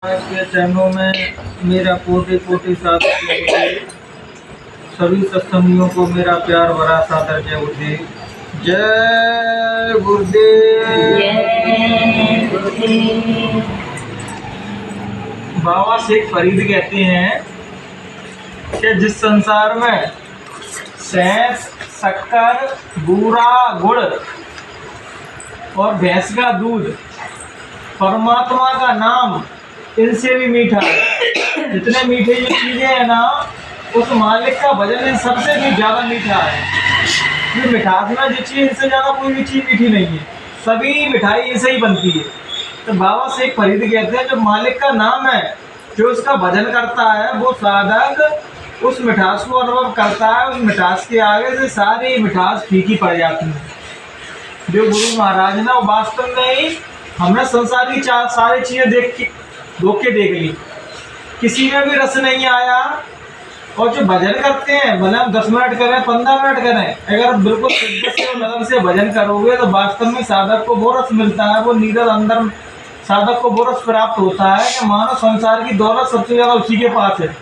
आज के चरणों में मेरा कोटि कोटि सादर सभी सत्संगियों को मेरा प्यार भरा सादर जय गुरुदेव। जय गुरुदेव। बाबा शेख फरीद कहते हैं कि जिस संसार में शहद, शक्कर, बूरा, गुड़ और भैंस का दूध, परमात्मा का नाम इनसे भी मीठा है। जितने मीठे ये चीज़ें हैं ना, उस मालिक का भजन इन सबसे भी ज़्यादा मीठा है। ये मिठास में जो चीज़ इनसे ज़्यादा कोई भी चीज़ मीठी नहीं है। सभी मिठाई इनसे ही बनती है। तो बाबा शेख फरीद कहते हैं जो मालिक का नाम है, जो उसका भजन करता है, वो साधक उस मिठास को अनुभव करता है। उस मिठास के आगे से सारी मिठास फीकी पड़ जाती है। जो गुरु महाराज ना, वो वास्तव में ही हमने संसार की सारी चीज़ें देख ली, किसी में भी रस नहीं आया। और जो भजन करते हैं, भले हम 10 मिनट करें, 15 मिनट करें, अगर बिल्कुल शिद्दत से और लगन से भजन करोगे तो वास्तव में साधक को वो रस मिलता है, वो नीरज अंदर साधक को वो रस प्राप्त होता है कि मानो संसार की दौलत सबसे ज़्यादा उसी के पास है।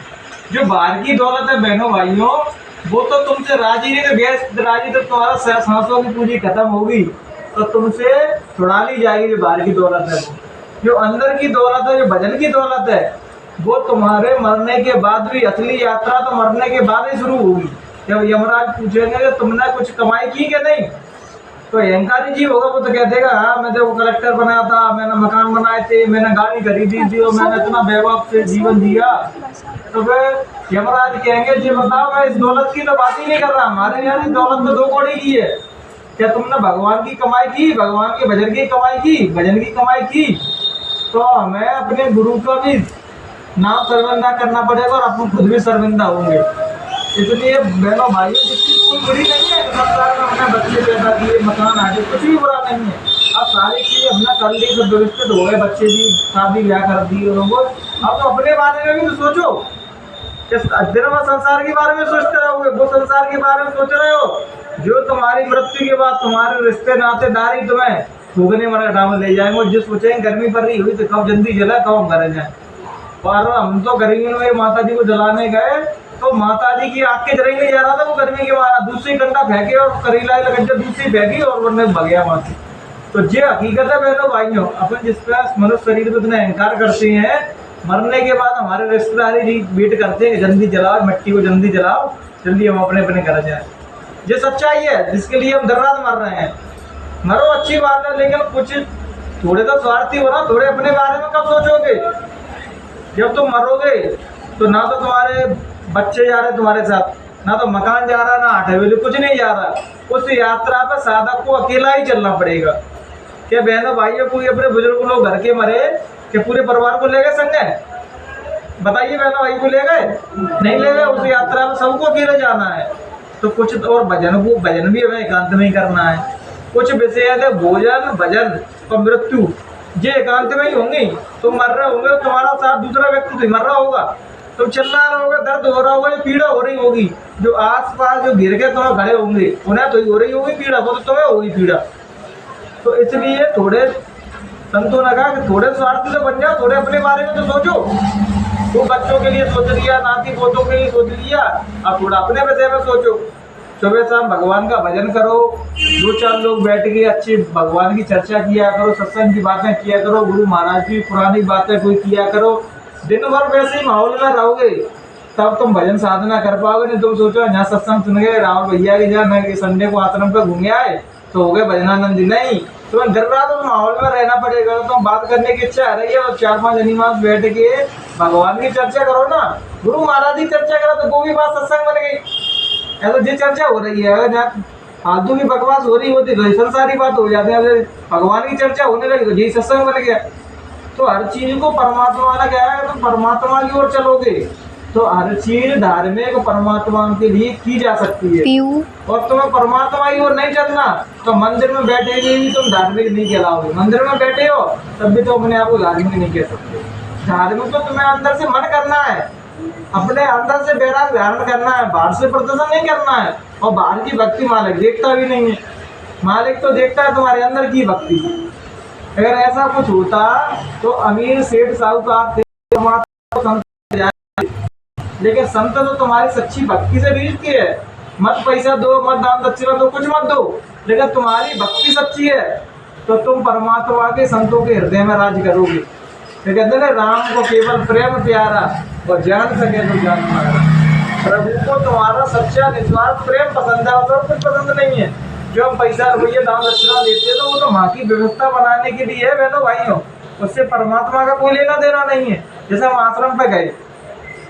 जो बाहर की दौलत है बहनों भाइयों, वो तो तुमसे राजी नहीं, तो गैस राजी तो तुम्हारा सांसों की पूंजी खत्म होगी तो तुमसे छुड़ा ली जाएगी। जो बाहर की दौलत है, जो अंदर की दौलत है, जो भजन की दौलत है, वो तुम्हारे मरने के बाद भी, असली यात्रा तो मरने के बाद ही शुरू होगी। जब यमराज पूछेंगे कि तुमने कुछ कमाई की कि नहीं, तो अहंकारी जीव होगा, वो तो कह देगा हाँ मैंने वो कलेक्टर बनाया था, मैंने मकान बनाए थे, मैंने गाड़ी खरीदी थी और मैंने इतना वैभव से जीवन जिया। तो फिर यमराज कहेंगे जी बताओ, मैं इस दौलत की तो बात ही नहीं कर रहा, हमारे यहाँ की दौलत तो 2 कौड़ी की है। क्या तुमने भगवान की कमाई की, भगवान के भजन की कमाई की, भजन की कमाई की? तो हमें अपने गुरु का भी नाम शर्मिंदा करना पड़ेगा और अपन खुद भी शर्मिंदा होंगे। इसलिए बहनों भाइयों, जिसकी कोई बुरी नहीं है, संसार में हमने बच्चे पैदा किए, मकान आगे, कुछ भी बुरा नहीं है। अब सारी चीज़ें हमने कर ली, सब व्यवस्थित हो गए, बच्चे भी शादी ब्याह कर दी उनको। अब तो अपने बारे में भी तो सोचो। दिन भर संसार के बारे में सोचते रहोगे, वो संसार के बारे में सोच रहे हो जो तुम्हारी मृत्यु के बाद तुम्हारे रिश्ते नातेदारी तुम्हें फूकने मरा में ले जाएंगे। जो सोचेंगे गर्मी पड़ रही हुई तो कब जल्दी जला, कब हम घर जाए। और हम तो गर्मी में माता जी को जलाने गए तो माता जी की आग के जरेंगे जा रहा था, वो गर्मी के बाद दूसरी कंडा फेंके और करीला लगा दूसरी फेंकी और वरने भग गया वहां से। तो ये हकीकत है बहनों भाइयों। अपन जिस पर मनुष्य शरीर में इतना अहंकार करते हैं, मरने के बाद हमारे रिश्तेदारी वेट करते हैं जल्दी जलाओ, मिट्टी को जल्दी जलाओ, जल्दी हम अपने अपने घर जाए। ये सच्चाई है जिसके लिए हम दिन रात मर रहे हैं। मरो अच्छी बात है, लेकिन कुछ थोड़े तो स्वार्थी हो ना, थोड़े अपने बारे में कब सोचोगे? जब तुम मरोगे तो ना तो तुम्हारे बच्चे जा रहे तुम्हारे साथ, ना तो मकान जा रहा, ना हवेली, कुछ नहीं जा रहा। उस यात्रा पर साधक को अकेला ही चलना पड़ेगा। क्या बहनों भाइयों, कोई अपने बुजुर्ग लोग घर के मरे कि पूरे परिवार को ले गए संग? बताइए बहनों भाई, को ले गए? नहीं ले गए। उस यात्रा में सबको अकेले जाना है। तो कुछ और भजन भी हमें एकांत में ही करना है। कुछ विषय है भोजन, भजन और मृत्यु, ये एकांत में ही होंगी। तुम मर रहे होंगे, तुम्हारा साथ दूसरा व्यक्ति तो मर रहा होगा, तुम चिल्ला रहे होगे, दर्द हो रहा होगा, पीड़ा हो रही होगी। जो आस पास जो गिर के तुम्हें खड़े होंगे उन्हें तो हो रही होगी पीड़ा, वो तो तुम्हें होगी पीड़ा। तो इसलिए थोड़े संतों ने कहा कि थोड़े स्वार्थी तो बन जाओ, थोड़े अपने बारे में तो सोचो। वो बच्चों के लिए सोच लिया, नाती पोतों के लिए सोच लिया, अब थोड़ा अपने विषय में सोचो। सुबह शाम भगवान का भजन करो, 2-4 लोग बैठ के अच्छी भगवान की चर्चा किया करो, सत्संग की बातें किया करो, गुरु महाराज की पुरानी बातें कोई किया करो। दिन भर वैसे ही माहौल में रहोगे तब तुम भजन साधना कर पाओगे। नहीं तुम सोचो यहाँ सत्संग सुन गए, राहुल भैया के जहाँ संडे को आश्रम पर घूम आए तो हो गए भजनानंद। नहीं, तुम्हें दिन रात उस माहौल में रहना पड़ेगा। तुम बात करने की इच्छा आ रही है, 4-5 अनिमास बैठ के भगवान की चर्चा करो ना, गुरु महाराज की चर्चा करो, तो वो भी बात सत्संग बन गई। ऐसा जो चर्चा हो रही है, अगर जहाँ फालतू की बकवास हो रही होती तो संसारी बात हो जाती है। भगवान की चर्चा होने लगी तो यही सत्संग बन गया। तो हर चीज को परमात्मा ने कहा है, तो परमात्मा की ओर चलोगे तो हर चीज धार्मिक परमात्मा के लिए की जा सकती है। और तुम्हें परमात्मा की ओर नहीं चलना तो मंदिर में बैठेंगे भी तुम धार्मिक नहीं कहलाओगे। मंदिर में बैठे हो तब भी तो अपने आप को धार्मिक नहीं कह सकते। धार्मिक तो तुम्हें अंदर से मन करना है, अपने अंदर से बैराग धारण करना है, बाहर से प्रदर्शन नहीं करना है। और बाहर की भक्ति मालिक देखता भी नहीं है, मालिक तो देखता है तुम्हारे अंदर की भक्ति। अगर ऐसा कुछ होता तो अमीर सेठ साहूकार परमात्मा संत जाए। लेकिन संत तो तुम्हारी सच्ची भक्ति से बीजती है। मत पैसा दो, मत दान दक्षिणा दो, कुछ मत दो, लेकिन तुम्हारी भक्ति सच्ची है तो तुम परमात्मा के संतों के हृदय में राज करोगे। तो कहते हैं राम को केवल प्रेम प्यारा और जान सके तो जान मारा। प्रभु को तुम्हारा सच्चा निस्वार्थ प्रेम पसंद है और सब कुछ पसंद नहीं है। जो हम पैसा रुपये दान दक्षिणा देते हैं तो वो तो वहाँ की व्यवस्था बनाने के लिए है बहनों भाइयों, उससे परमात्मा का कोई लेना देना नहीं है। जैसे हम आश्रम पे गए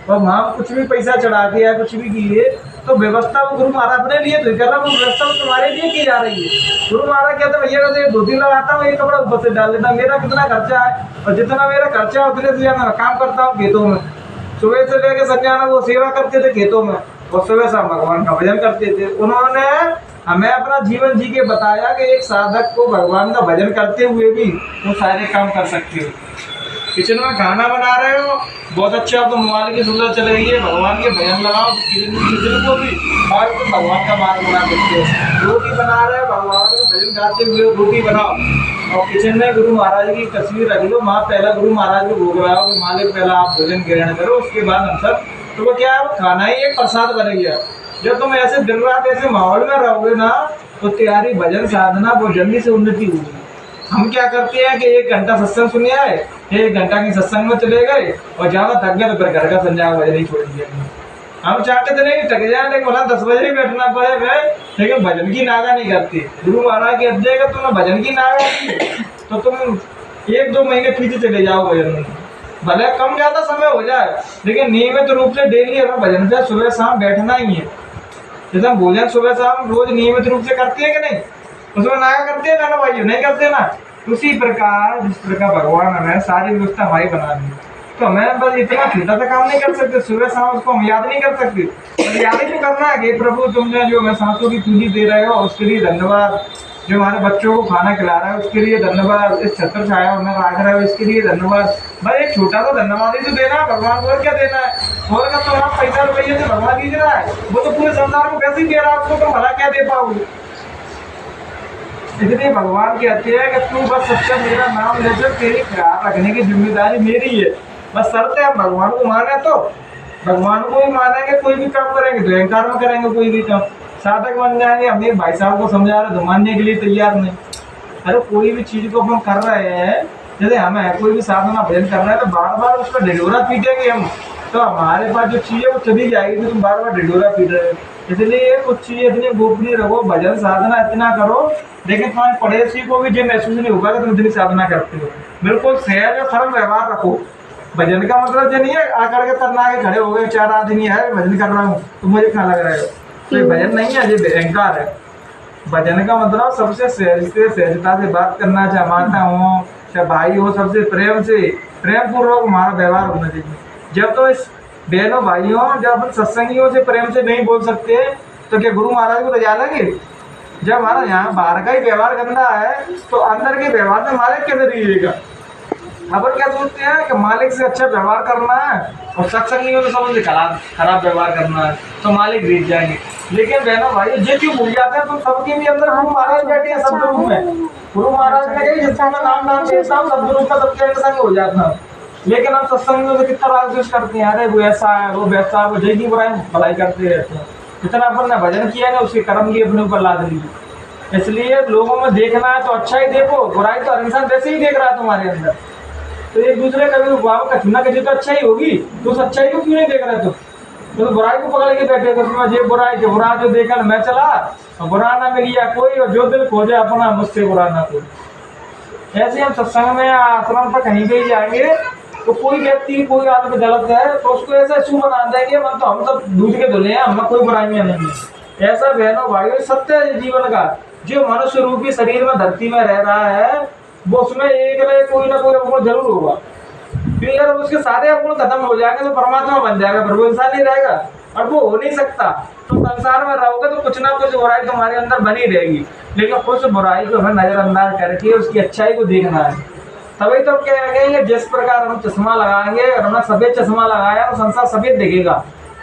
और वहाँ कुछ भी पैसा चढ़ा के या कुछ भी किए तो व्यवस्था वो गुरु महाराज अपने लिए तो कर रहा, वो व्यवस्था तुम्हारे लिए की जा रही है। गुरु महाराज कहते भैया कहते धोती लगाता हूँ, ये कपड़ा ऊपर से डाल देता, मेरा कितना खर्चा है और जितना मेरा खर्चा है उतने से ज्यादा मैं काम करता हूँ खेतों में। सुबह से लेकर संज्ञाना वो सेवा करते थे खेतों में और सुबह शाम भगवान का भजन करते थे। उन्होंने हमें अपना जीवन जी के बताया कि एक साधक को भगवान का भजन करते हुए भी वो सारे काम कर सकते हो। किचन में खाना बना रहे हो बहुत अच्छा, तो मोबाइल की सुविधा चल रही है, भगवान के भजन लगाओ तो किचन को भी और तो भगवान का मार्ग बना सकते हो। रोटी बना रहे हो भगवान का भजन गाते हुए रोटी बनाओ और किचन में गुरु महाराज की तस्वीर रख लो, वहाँ पहला गुरु महाराज को भोग लगाओ कि मालिक पहला आप भोजन ग्रहण करो, उसके बाद हम सब। तो वो क्या है, खाना ही एक प्रसाद बन गया। जब तुम ऐसे दिन रात ऐसे माहौल में रहोगे ना तो तुम्हारी भजन साधना बहुत जल्दी से उन्नति होगी। हम क्या करते हैं कि 1 घंटा सत्संग सुने आए, 1 घंटा की सत्संग में चले गए और ज्यादा थक गए तो फिर घर का संध्या भजन ही छोड़ दिया। हम चाहते थे नहीं थक जाए, लेकिन बोला 10 बजे ही बैठना पड़े गए, लेकिन भजन की नागा नहीं करती। गुरु महाराज की अध्यय का तुमने भजन की नागा की तो तुम 1-2 महीने पीछे चले जाओ भजन में, भले कम ज्यादा समय हो जाए, लेकिन नियमित रूप से डेली हमें भजन पे सुबह शाम बैठना ही है। जैसे हम भोजन सुबह शाम रोज नियमित रूप से करते हैं कि नहीं, उसमें नागा करते हैं ना भाई, नहीं करते ना। उसी प्रकार जिस प्रकार भगवान हमें सारी व्यवस्था हमारी बना दी, तो हमें बस इतना छोटा सा काम नहीं कर सकते, सुबह शाम उसको हम याद नहीं कर सकते। तो याद ही तो करना है कि प्रभु तुमने जो हमें सांसों की पूंजी दे रहे हो उसके लिए धन्यवाद, जो हमारे बच्चों को खाना खिला रहा है उसके लिए धन्यवाद, इस छत्र छाया हमें रख रहा है इसके लिए धन्यवाद। भाई एक छोटा सा धन्यवाद ही तो देना है भगवान को, और क्या देना है। और का तो आप पैसा रुपये से भगवान दीजिए रहा है, वो तो पूरे संसार को कैसे ही दे रहा है, आपको तो भला क्या दे पाओगे। इसलिए भगवान कहते हैं कि तू बस सच्चा मेरा नाम ले चल, तेरी ख्याल रखने की जिम्मेदारी मेरी है। बस शर्त है भगवान को माने तो भगवान को ही मानेंगे, कोई भी काम करेंगे तो अहंकार में करेंगे, कोई भी काम साधक बन जाएंगे। हम एक भाई साहब को समझा रहे तो मानने के लिए तैयार नहीं। अरे कोई भी चीज को हम कर रहे हैं, जैसे हमें कोई भी साधना भजन कर रहे हैं तो बार बार उसका ढिढोरा पीटेंगे हम, तो हमारे पास जो चीज है वो चली जाएगी, तो तुम बार बार ढिढोरा पीट रहे हो। इसलिए कुछ चीजें इतनी गोपनीय रखो, भजन साधना इतना करो, लेकिन तुम्हारे पड़ोसी को भी जो महसूस नहीं होगा कि तुम इतनी साधना करते हो। बिल्कुल सहज और सरल व्यवहार रखो। भजन का मतलब ये नहीं है आकर के तरना के खड़े हो गए 4 आदमी है भजन कर रहा हूँ तो मुझे क्या लग रहा है, तो भजन नहीं है, ये अहंकार है। भजन का मतलब सबसे सहज से सहजता से बात करना, चाहे माता हो चाहे भाई हो, सबसे प्रेम पूर्वक हमारा व्यवहार होना चाहिए। जब तो इस बहनों भाइयों जब अपन सत्संगियों से प्रेम से नहीं बोल सकते तो क्या गुरु महाराज को रजा लेंगे। जब हमारा यहाँ बाहर का ही व्यवहार करना है तो अंदर के व्यवहार में मालिक कैसे रहिएगा। अपन क्या सोचते हैं कि मालिक से अच्छा व्यवहार करना है और सत्संगियों से सबसे खराब व्यवहार करना है तो मालिक बीत जाएंगे। लेकिन बहनों भाई ये क्यों भूल जाते हैं, तो सबके भी अंदर गुरु महाराज बैठे हैं सब रूप में। गुरु महाराज ने कही जिसका मैं नाम देता हूँ सब गुरु का सबके संग हो जाता हूँ। लेकिन हम सत्संगियों से कितना राग करते हैं, अरे वो ऐसा है वो वैसा है, वो जय की बुराई भलाई करते रहते हैं। जितना अपन ने भजन किया ना उसके कर्म की अपने ऊपर लाद लीजिए। इसलिए लोगों में देखना है तो अच्छा ही देखो, बुराई तो हर इंसान वैसे ही देख रहा है तुम्हारे अंदर। तो एक दूसरे का भी बाबा कचना कची तो अच्छा ही होगी, तो उस अच्छाई को क्यों नहीं देख रहे तो बुराई को पकड़ के बैठे तो उसमें ये बुराई के बुरा जो देखा मैं चला और बुरा ना मिल गया कोई, और जो दिल खोजे अपना मुझसे बुरा ना कोई। ऐसे हम सत्संग में आश्रम पर कहीं भी जाएंगे तो कोई व्यक्ति कोई आदमी गलत है तो उसको ऐसा शू बना देंगे मतलब हम सब दूध के धुले हैं, हमें कोई बुराई में नहीं है। ऐसा बहनों भाइयों सत्य है जीवन का। जो मनुष्य रूपी शरीर में धरती में रह रहा है वो उसमें एक न कोई ना कोई अवगुण जरूर होगा। फिर अगर उसके सारे अवगुण खत्म हो जाएंगे तो परमात्मा बन जाएगा, पर वो इंसान नहीं रहेगा और वो हो नहीं सकता। तो संसार में रहोगे तो कुछ ना कुछ बुराई तुम्हारे अंदर बनी रहेगी, लेकिन उस बुराई को हमें नजरअंदाज करके उसकी अच्छाई को देखना है। तभी तो कहेंगे जिस प्रकार हम चश्मा लगाएंगे और हमने सफेद चश्मा लगाया तो संसार सफेद दिखेगा,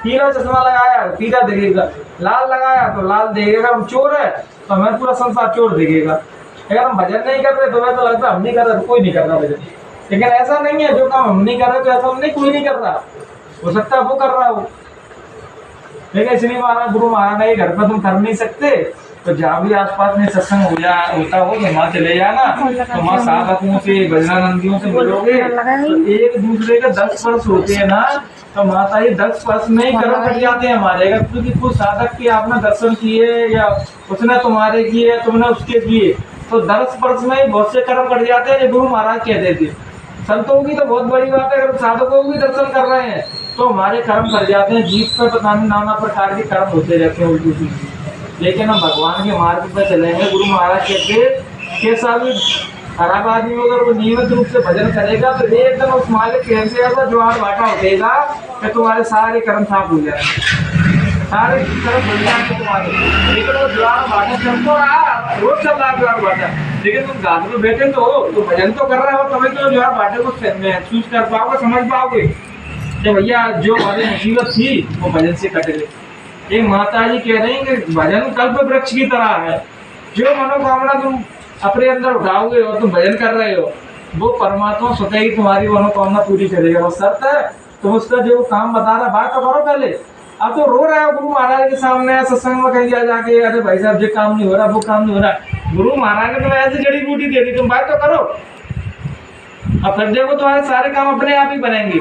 पीला चश्मा लगाया तो पीला दिखेगा, लाल लगाया तो लाल दिखेगा। हम चोर है तो हमें पूरा संसार चोर दिखेगा। अगर हम भजन नहीं कर रहे तो मैं तो लगता हम नहीं कर रहे, कोई नहीं कर रहा भजन। लेकिन ऐसा नहीं है जो काम हम नहीं कर रहे तो ऐसा नहीं कोई नहीं कर रहा, हो सकता है वो कर रहा हो। लेकिन इसलिए महाराज गुरु महाराज ने घर पर तुम कर नहीं सकते, तो जहाँ भी आसपास में सत्संग होता हो तो वहाँ चले जाना, तो वहाँ साधकों से भजनानंदियों से मिलोगे, तो एक दूसरे के 10 वर्ष होते हैं ना, तो माता ये 10 वर्ष में ही कर्म कट जाते हैं हमारे। अगर क्योंकि कुछ साधक के आपने दर्शन किए या उसने तुम्हारे किए तुमने उसके किए, तो 10 वर्ष में ही बहुत से कर्म कट जाते हैं। गुरु महाराज कहते थे संतों की तो बहुत बड़ी बात है, अगर साधकों भी दर्शन कर रहे हैं तो हमारे कर्म कर जाते हैं। जीव पर पता नहीं नाना प्रकार के कर्म होते रहते हैं उल्टी सीधी, लेकिन हम भगवान के मार्ग पर चलेंगे। गुरु महाराज कहते कैसा भी खराब आदमी अगर वो नियमित रूप से भजन करेगा तो एकदम उस मालिक कैसे ऐसा ज्वार भाटा उठेगा कि तुम्हारे सारे कर्म साफ हो जाएंगे, सारे कर्म बन जाएंगे तुम्हारे। लेकिन वो ज्वार भाटा चलता रहा, रोज चल रहा ज्वार भाटा, लेकिन तुम गांव में बैठे तो भजन तो कर रहे हो, तभी तो ज्वार भाटे को महसूस कर पाओगे, समझ पाओगे कि भैया जो हमारी मुसीबत थी वो भजन से कट गई। ये माता जी कह रही हैं कि भजन कल्प वृक्ष की तरह है, जो मनोकामना तुम अपने अंदर उठाओगे और तुम भजन कर रहे हो वो परमात्मा स्वतः ही तुम्हारी मनोकामना पूरी करेगा। बस शर्त है तुम उसका जो काम बता रहा बात तो करो पहले। अब तो रो रहे हो गुरु महाराज के सामने सत्संग में कहीं जाके, अरे भाई साहब ये काम नहीं हो रहा, वो काम नहीं हो रहा। गुरु महाराज ने तुम्हें ऐसी जड़ी बूटी दे दी, तुम बात तो करो। अब फिर देखो तुम्हारे सारे काम अपने आप ही बनेंगे।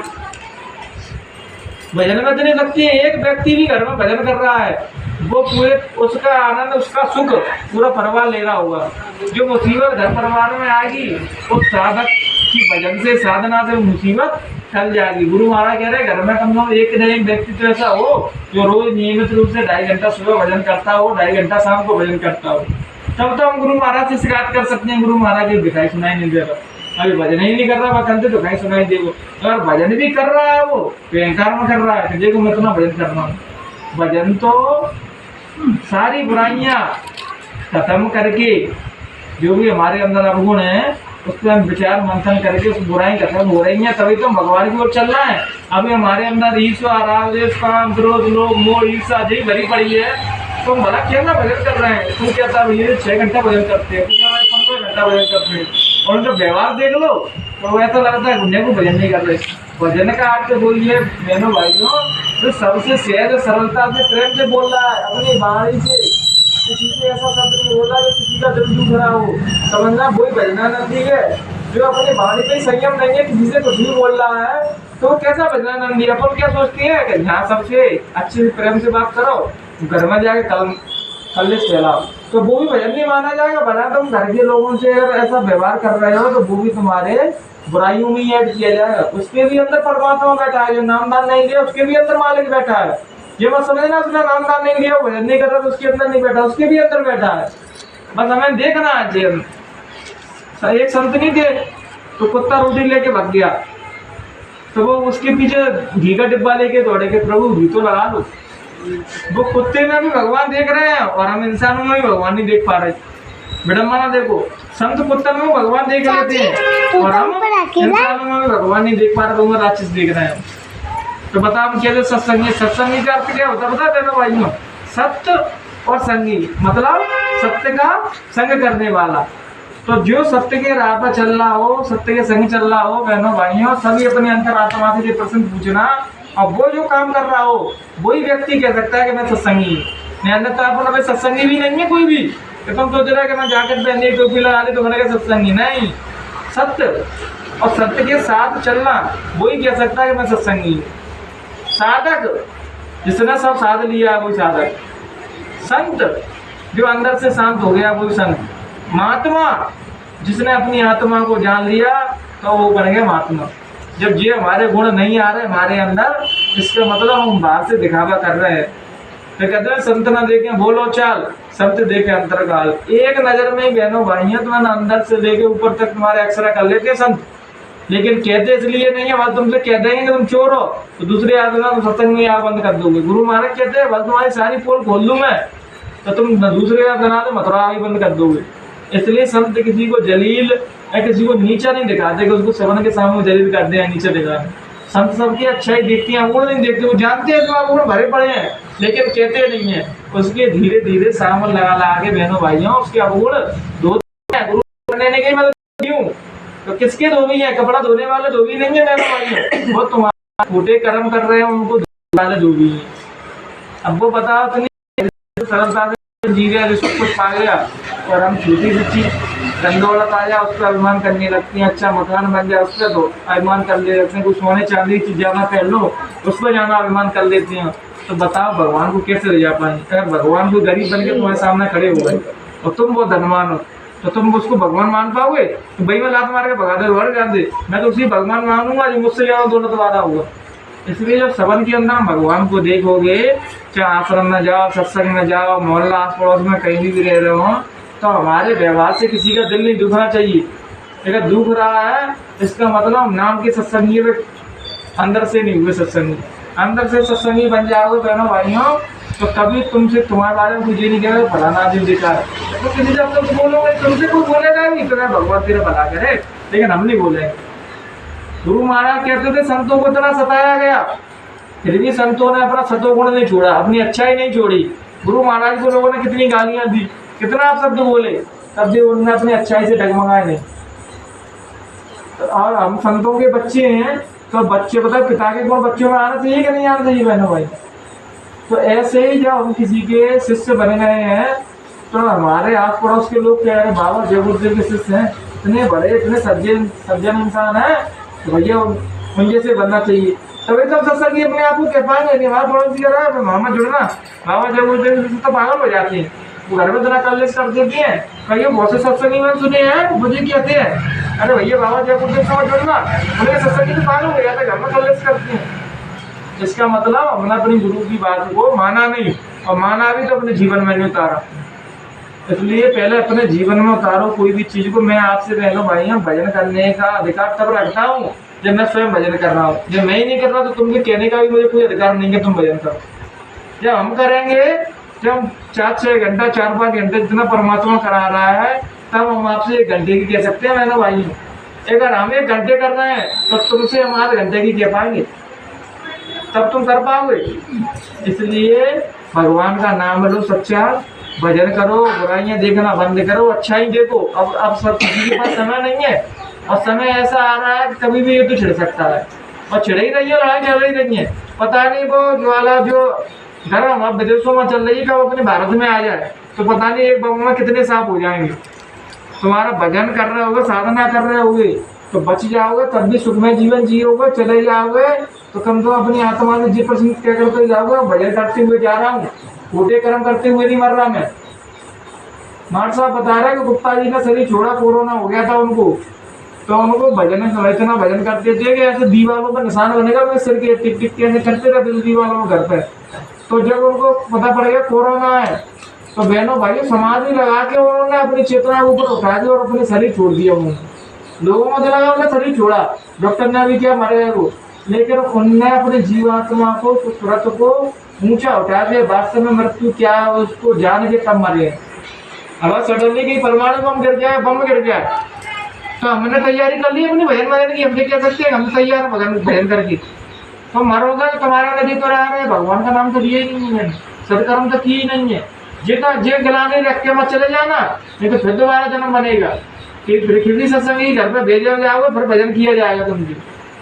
भजन में इतनी शक्ति है, एक व्यक्ति भी घर में भजन कर रहा है वो पूरे उसका आनंद उसका सुख पूरा परिवार ले रहा होगा। जो मुसीबत घर परिवार में आएगी उस साधक की भजन से साधना से मुसीबत टल जाएगी। गुरु महाराज कह रहे घर में कम से कम एक न एक व्यक्ति तो ऐसा हो जो रोज नियमित रूप से 2.5 घंटा सुबह भजन करता हो, 2.5 घंटा शाम को भजन करता हो, तब तो हम गुरु महाराज से शिकायत कर सकते हैं गुरु महाराज की दिखाई सुनाई नहीं दे रहा, अभी भजन ही नहीं कर रहा, वह तो कहीं सुनाई देगा। अगर भजन भी कर रहा है वो तो अहंकार में कर रहा है कि देखो मैं इतना भजन कर रहा हूँ। भजन तो सारी बुराइयां खत्म करके जो भी हमारे अंदर अवगुण है उस पर हम विचार मंथन करके उस बुराई खत्म हो रही है, तभी तो भगवान की ओर चल रहा है। अभी हमारे अंदर ईर्ष्या, राग, द्वेष, काम, क्रोध, लोभ, मोह, ईर्ष्या जी भरी पड़ी है, तो भला क्या ना भजन कर रहे हैं। तुम क्या था ये 6 घंटा भजन करते हैं, 15 घंटा भजन करते हैं, और उनका व्यवहार देख लो तो ऐसा लगता है उन्हें को भजन नहीं कर रहे। भजन का अर्थ बोलिए बहनों भाइयों, तो सबसे सहज सरलता से प्रेम से बोल रहा है, अपनी वाणी से किसी से ऐसा शब्द नहीं बोला जो किसी का दिल दुख रहा हो, समझना वही भजनानंदी है। जो अपनी वाणी पे संयम नहीं है, किसी से कुछ भी बोल रहा है तो कैसा भजनानंदी। अपन क्या सोचती है कि यहाँ सबसे अच्छे से प्रेम से बात करो, घर में जाके कलेश फैलाओ, तो वो भी भजन नहीं माना जाएगा। भला तुम घर के लोगों से अगर ऐसा व्यवहार कर रहे हो तो वो भी तुम्हारे बुराइयों में ऐड किया जाएगा। उसके भी अंदर परमात्मा बैठा है, जो नामदान नहीं लिया उसके भी अंदर मालिक बैठा है। ये मत समझना उसने नामदान नहीं लिया भजन नहीं कर रहा तो उसके अंदर नहीं बैठा, उसके भी अंदर बैठा है। बस हमें देखना है। एक संत नहीं थे तो कुत्ता रोटी लेके भाग गया, तो वो उसके पीछे घी का डिब्बा लेके दौड़े के प्रभु घी तो लगा लो। वो कुत्ते में भी भगवान देख रहे हैं और हम इंसानों में भी भगवान नहीं देख पा रहे। विडम्बना देखो, संत कुत्ते में भगवान देख लेते हैं और हम इंसानों में भी भगवान नहीं देख पा रहे, तो राक्षस देख रहे हैं। तो बताओ क्या सत्संगी, सत्संगी का अर्थ क्या होता है बता देना भाइयों। सत्य और संगी मतलब सत्य का संग करने वाला। तो जो सत्य के राह पर चल रहा हो, सत्य के संग चल रहा हो बहनों भाइयों, सभी अपने अंतरात्मा से ये प्रश्न पूछना, और वो जो काम कर रहा हो वही व्यक्ति कह सकता है कि मैं सत्संगी हूँ। अन्यथा अपन सत्संगी भी नहीं है कोई भी, तो तुम सोच रहे हैं कि मैं जैकेट पहनने टोपी लगा ली तो मैंने सत्संगी नहीं। सत्य और सत्य के साथ चलना वही कह सकता है कि मैं सत्संगी हूँ। साधक जिसने सब साध लिया वही साधक। संत जो अंदर से शांत हो गया वही संत। महात्मा जिसने अपनी आत्मा को जान लिया तो वो बन गया महात्मा। जब ये हमारे गुण नहीं आ रहे हमारे अंदर, इसका मतलब हम बाहर से दिखावा कर रहे हैं। तो कहते हैं संत ना देखे बोलो चाल, संत देखे अंतरकाल। एक नजर में बहनों भाइयों तुम्हारे अंदर से लेके ऊपर तक तुम्हारे अक्षरा कर लेते हैं संत, लेकिन कहते इसलिए नहीं है बल तुमसे कह देंगे कि तुम चोर हो तो दूसरे आदमी को सत्संग में बंद कर दोगे। गुरु महाराज कहते हैं बल तुम्हारी सारी पोल खोल दूं मैं तो तुम दूसरे बना दो मथुरा भी बंद कर दोगे। इसलिए संत किसी को जलील या किसी को नीचा नहीं दिखाते कि उसको सवन के सामने जलील कर दे या नीचे दिखा। संत सबकी अच्छाई देखते हैं, वो नहीं देखते, वो जानते हैं तो वो भरे पड़े हैं लेकिन कहते नहीं है। उसके धीरे धीरे सामन लगा ला के बहनों भाइयों उसके अवगुण दो गुरु बनने की मतलब क्यों तो किसके धोबी है? कपड़ा धोने वाले धोबी नहीं है मेरे भाई, वो तुम्हारे खोटे कर्म कर रहे हैं उनको वाले धोबी है। अब वो बताओ तो नहीं सरलता से जी गया, सब कुछ पा गया, और हम छोटी सी चीज धन दौलत आ जाए उस पर अभिमान करने लगती हैं, अच्छा मकान बन जाए उस पर तो अभिमान कर ले लगते हैं, कुछ सोने चांदी की चीज जाना पहन लो उस पर जाना अभिमान कर लेते हैं। तो बताओ भगवान को कैसे ले जा पाएंगे? अगर भगवान को गरीब बन के तुम्हारे सामने खड़े हो गए और तुम वो धनवान हो तो तुम उसको भगवान मान पाओगे? तो भाई मैं लात मार के भगा दे घर जान दे, मैं तो उसी भगवान मानूंगा जो मुझसे ज्यादा दौलत वाला होगा। इसलिए जब सबन के अंदर भगवान को देखोगे, चाहे आश्रम में जाओ, सत्संग में जाओ, मोहल्ला आस पड़ोस में कहीं भी रह रहे हो, तो हमारे व्यवहार से किसी का दिल नहीं दुखना चाहिए। अगर दुख रहा है इसका मतलब नाम के सत्संगी में अंदर से नहीं हुए सत्संगी। अंदर से सत्संगी बन जाओगे बहनों भाइयों तो कभी तुमसे तुम्हारे बारे में कुछ ये नहीं कहेगा फलाना आदमी बेकार है। तो किसी जब तुम बोलोगे तुमसे कोई बोलेगा नहीं तो भगवान तेरा भला करे, लेकिन हम नहीं बोलेंगे। गुरु महाराज कहते थे संतों को इतना सताया गया फिर भी संतों ने अपना सतोगुण नहीं छोड़ा, अपनी अच्छाई नहीं छोड़ी। गुरु महाराज को लोगों ने कितनी गालियां दी, कितना आप शब्द बोले, तब भी उन्होंने अपनी अच्छाई से डगमगाए नहीं। और हम संतों के बच्चे हैं तो बच्चे पता पिता के गुण बच्चों में आना चाहिए कि नहीं आना चाहिए बहनों भाई? तो ऐसे ही जब हम किसी के शिष्य बन गए हैं तो हमारे आस पड़ोस के लोग कह रहे हैं बाबा जय गुरुदेव के शिष्य हैं, इतने बड़े इतने सज्जन इंसान है तो भैया उनके से बनना चाहिए। तभी तो सत्संगी अपने आप को कह पाएंगे नहीं हमारा पड़ोसी कह रहा है मोहम्मद जुड़ना बाबा जय गुरुदेव के शिष्य तो पागल हो जाते हैं, वो घर में इतना कलेश कर देती है। भैया बहुत से सत्संगी मैंने सुने हैं मुझे कहते हैं अरे भैया बाबा जय गुरुदेव से जुड़ना, उन्हें सत्संगी तो पागल हो जाता है, घर में कलेश करती हैं। इसका मतलब हमने अपनी गुरु की बात को माना नहीं, और माना भी तो अपने जीवन में नहीं उतारा। इसलिए पहले अपने जीवन में उतारो कोई भी चीज को। मैं आपसे बहनों भाइयों भजन करने का अधिकार तब रखता हूँ जब मैं स्वयं भजन कर रहा हूँ। जब मैं ही नहीं कर रहा तो तुमसे कहने का भी मुझे कोई अधिकार नहीं है तुम भजन करो। जब हम करेंगे, जब 4-6 घंटा 4-5 घंटे जितना परमात्मा करा रहा है तब हम आपसे 1 घंटे की कह सकते हैं बहनों भाइयों। अगर हम 1 घंटे कर रहे हैं तो तुमसे हम आधे घंटे की कह पाएंगे, तब तुम कर पाओगे। इसलिए भगवान का नाम लो, सच्चा भजन करो, बुराइयां देखना बंद करो, अच्छा ही देखो। अब सब किसी के पास समय नहीं है, और समय ऐसा आ रहा है कि कभी भी ये तो छिड़ सकता है, और छिड़ ही रही है, लड़ाई चल रही रही है। पता नहीं वो ज्वाला जो गर्म अब विदेशों में चल रही है, कब अपने भारत में आ जाए तो पता नहीं एक बम में कितने सांप हो जाएंगे। तुम्हारा भजन कर रहे होगे, साधना कर रहे होगे तो बच जाओगे, तब भी सुखमय जीवन जियोगे। चले जाओगे तो कम तो अपनी आत्मा में जी प्रश्न क्या करते जाओगे, भजन करते हुए जा रहा हूँ, छोटे कर्म करते हुए नहीं मर रहा मैं। मार साहब बता रहे कि गुप्ता जी का शरीर छोड़ा, कोरोना हो गया था उनको, तो उनको भजन इतना भजन करते थे कि ऐसे दीवारों पर निशान बनेगा, मैं सिर के टिक टिक के करते रहते थे दीवारों में घर पे। तो जब उनको पता पड़ गया कोरोना है तो बहनों भाइयों समाधि लगा के उन्होंने अपनी चेतना ऊपर उठा दी और अपने शरीर छोड़ दिया। उन्होंने लोगों को लगा उन्होंने शरीर छोड़ा, डॉक्टर ने भी क्या मरे वो, लेकिन उनने अपने जीवात्मा को तुरंत को ऊंचा उठा दिया। वास्तव में मृत्यु क्या है उसको जान के तब मरे। अब सडनली की परमाणु बम गिर जाए, बम गिर जाए तो हमने तैयारी कर ली अपनी भजन भजन की, हमसे कह सकते हैं हम तैयार भजन करके। तो मरोगा तुम्हारा नदी तो रहा है, भगवान का नाम तो लिया ही नहीं है, सदकर्म तो किए ही नहीं है। जे गलाने रख के मत चले जाना, नहीं तो फिर दोबारा जन्म बनेगा कि फिर सत्संग घर पे भेजा जाओगे, फिर भजन किया जाएगा तुमसे।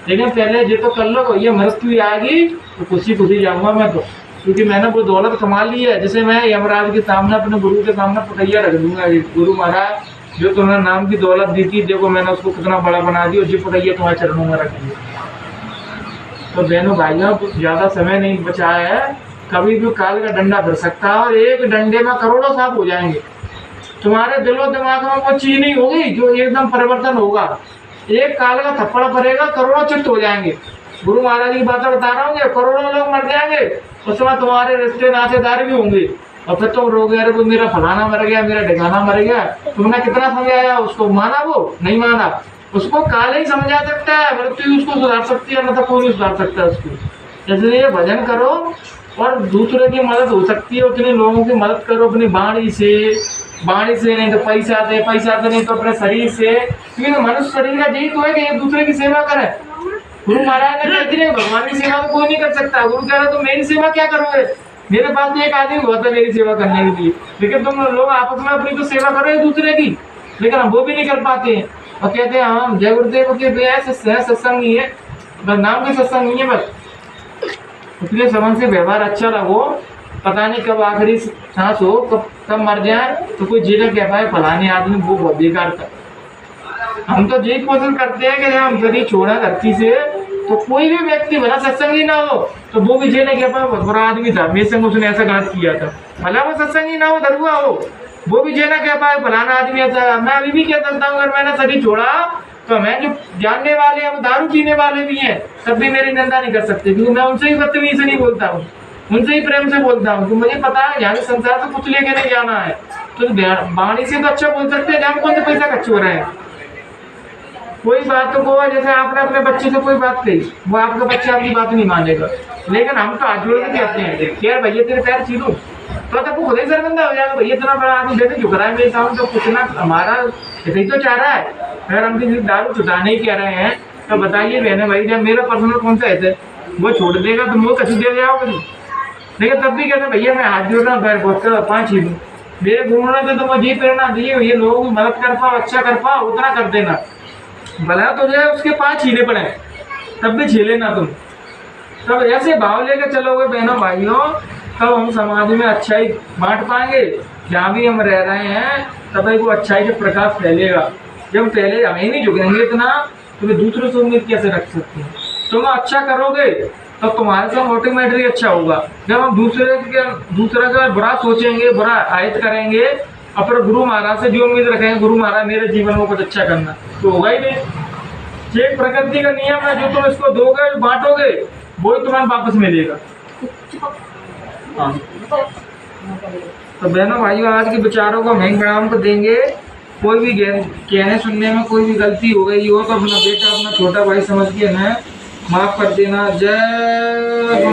लेकिन पहले जो तो कर लो, ये मृत्यु आएगी तो खुशी जाऊंगा मैं तो, क्योंकि मैंने वो दौलत कमा ली है जिसे मैं यमराज के सामने अपने गुरु के सामने पटैया रख दूंगा। गुरु महाराज जो तुम्हें नाम की दौलत दी थी, देखो मैंने उसको कितना बड़ा बना दिया, जो पटैया तुम्हारे चरणों में रख दिया। तो बहनों भाइयों ज्यादा समय नहीं बचा है, कभी भी काल का डंडा फिर सकता है और एक डंडे में करोड़ों सांप हो जाएंगे। तुम्हारे दिलो दिमाग में वो चीज नहीं होगी जो एकदम परिवर्तन होगा। एक काल का थप्पड़ पड़ेगा, करोड़ों चित्त हो जाएंगे। गुरु महाराज की बातें बता रहा हूँ, करोड़ों लोग मर जाएंगे, उस समय तुम्हारे रिश्ते नातेदार भी होंगे, और फिर तुम रोगे अरे वो मेरा फलाना मर गया, मेरा ढिकाना मर गया। तुमने कितना समझाया उसको, माना वो नहीं माना, उसको काल ही समझा सकता है, मृत्यु उसको सुधार सकती है, न तो कोई नहीं सुधार सकता उसको। इसलिए भजन करो और दूसरे की मदद हो सकती है उतने लोगों की मदद करो अपनी वाणी से नहीं तो पैसा दे नहीं तो अपने शरीर से, क्योंकि मनुष्य शरीर का यही तो है कि एक दूसरे की सेवा करे। गुरु महाराज ने कह दिया भगवान की सेवा तो कोई नहीं कर सकता। गुरु कह रहे तो मेरी सेवा क्या करोगे, मेरे पास तो एक आदमी बहुत है मेरी सेवा करने के लिए, लेकिन तुम लोग आपस में अपनी तो सेवा करो एक दूसरे की, लेकिन हम वो भी नहीं कर पाते हैं। और कहते हैं हम जय गुरुदेव के सत्संग नहीं है, बस नाम के सत्संग नहीं है बस। इसलिए सबन से व्यवहार अच्छा रहो, पता नहीं कब आखिरी सांस हो, कब मर जाए तो कोई जीना कह पाए फलाने आदमी वो बहुत बेकार था। हम तो यही कोशिश करते हैं कि जब हम शरीर छोड़ा धरती से तो कोई भी व्यक्ति भला सत्संगी ना हो तो वो भी जीने कह पाए बहुत बुरा आदमी था, मेरे संग उसने ऐसा गलत किया था, भला वो सत्संगी ना हो दरुआ हो वो भी जीना कह पाए फलाना आदमी ऐसा। मैं अभी भी कह सकता हूँ अगर मैंने शरीर छोड़ा तो मैं जो जानने वाले हैं वो दारू पीने वाले भी हैं तब भी मेरी निंदा नहीं कर सकते, क्योंकि मैं उनसे ही बदतमीजी से नहीं बोलता हूँ, उनसे ही प्रेम से बोलता हूँ। तो मुझे पता है यहाँ से संसार से कुछ लेके नहीं जाना है, तो वाणी से तो अच्छा बोल सकते हैं जहाँ कौन से पैसा खर्च हो रहा है। कोई बात तो को जैसे आपने अपने बच्चे से कोई बात कही वो आपका बच्चा आपकी बात नहीं मानेगा, लेकिन हम तो हाथ जोड़ के कहते हैं यार भैया तेरे पैर छीलूं तो तब वो खुद ही शर्मिंदा हो जाएगा, भैया इतना बड़ा आदमी देखे झुक रहा है मेरे सामने तो कुछ ना हमारा यही तो चाह रहा है। अगर हम किसी दारू छुटाने ही कह रहे हैं तो बताइए बहने भाई जब मेरा पर्सनल कौन सा है वो छोड़ देगा तो मुझे कसी दे जाओगे, लेकिन तब भी कहते भैया मैं हाथ जोड़ रहा हूँ पैर बहुत कर पाँच छीलूं, मेरे घूमने से तो मुझे ये प्रेरणा दी है ये लोगों की मदद कर पाओ अच्छा कर पाओ उतना कर देना, भला तो जो है उसके 5 छीले पड़े तब भी छीले ना तुम। तब ऐसे भाव लेकर चलोगे बहनों भाइयों तब हम समाज में अच्छाई बांट पाएंगे, जहाँ भी हम रह रहे हैं तब वो अच्छाई का प्रकाश फैलेगा। जब पहले हमें नहीं झुकेंगे इतना तो वे दूसरों से उम्मीद कैसे रख सकते हैं। तुम अच्छा करोगे तो तुम्हारे साथ ऑटोमेटिकली अच्छा होगा। जब हम दूसरे का बुरा सोचेंगे बुरा आयत करेंगे और फिर गुरु महाराज से जो उम्मीद रखेंगे गुरु महाराज मेरे जीवन में कुछ अच्छा करना तो होगा ही नहीं। ये प्रकृति का नियम है, जो तुम इसको दोगे बांटोगे वही तुम्हें वापस मिलेगा। हाँ तो बहनों भाइयों आज के विचारों को हम ग्राम को देंगे। कोई भी कहने सुनने में कोई भी गलती हो गई हो तो अपना बेटा अपना छोटा भाई समझ के हमें माफ कर देना। जय